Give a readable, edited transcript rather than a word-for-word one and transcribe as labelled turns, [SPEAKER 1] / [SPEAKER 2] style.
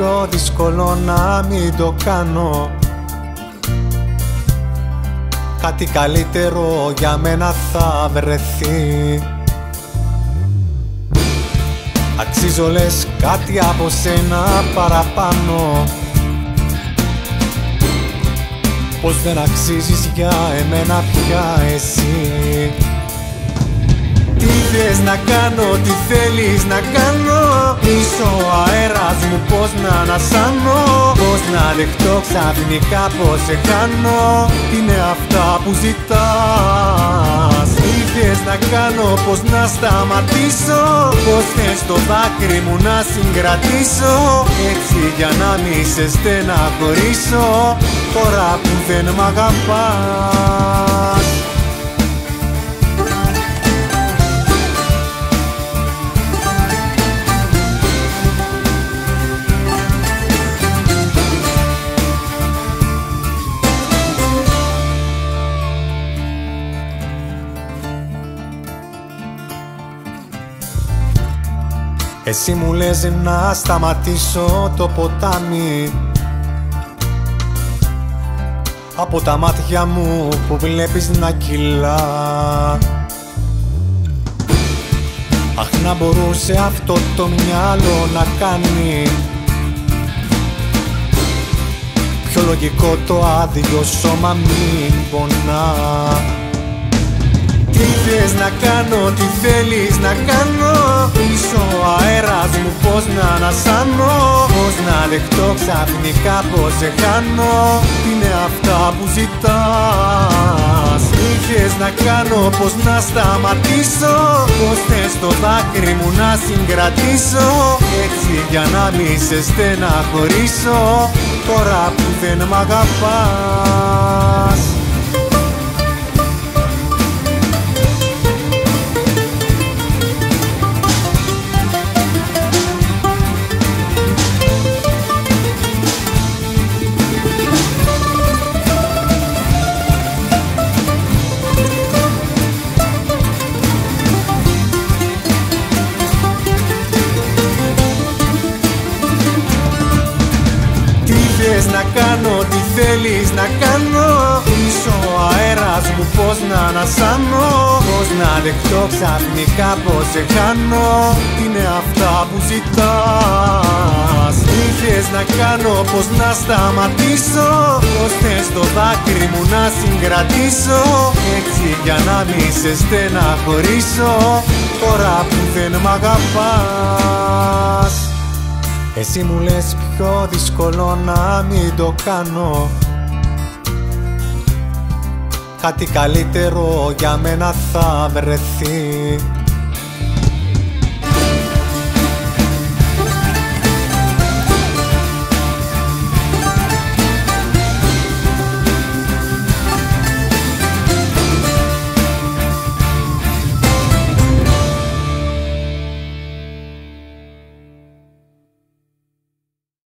[SPEAKER 1] πιο δύσκολο να μην το κάνω. Κάτι καλύτερο για μένα θα βρεθεί. Αξίζω λες κάτι από σένα παραπάνω. Πως δεν αξίζεις για εμένα πια εσύ. Τι θες να κάνω, τι θέλεις να κάνω. Είσαι ο αέρας μου, πως να ανασάνω. Πως να δεχτώ ξαφνικά πως σε χάνω. Είναι αυτά που ζητάς. Τι θες να κάνω, πως να σταματήσω. Πως θες το δάκρυ μου να συγκρατήσω. Έτσι για να μη σε στεναχωρήσω. Τώρα που δεν μ' αγαπάς. Εσύ μου λες να σταματήσω το ποτάμι. Από τα μάτια μου που βλέπεις να κυλά. Αχ, να μπορούσε αυτό το μυαλό να κάνει πιο λογικό το άδειο σώμα μην πονά. Τι θες να κάνω, τι θέλεις να κάνω. Είσαι ο αέρας μου, πως να ανασάνω. Πως να δεχτώ ξαφνικά πως σε χάνω. Είναι αυτά που ζητάς. Τι θες να κάνω, πως να σταματήσω. Πως θες το δάκρυ μου να συγκρατήσω. Έτσι για να μη σε στεναχωρήσω. Τώρα που δεν μ' αγαπάς. Να κάνω, τι θέλεις να κάνω. Είσαι ο αέρας μου, πως να ανασάνω. Πως να δεχτώ ξαφνικά πως σε χάνω. Είναι αυτά που ζητάς. Τι θες να κάνω, πως να σταματήσω. Πως θες το δάκρυ μου να συγκρατήσω. Έτσι για να μη σε στεναχωρήσω. Τώρα που δεν μ' αγαπάς. Εσύ μου λες πιο δύσκολο να μην το κάνω. Κάτι καλύτερο για μένα θα βρεθεί.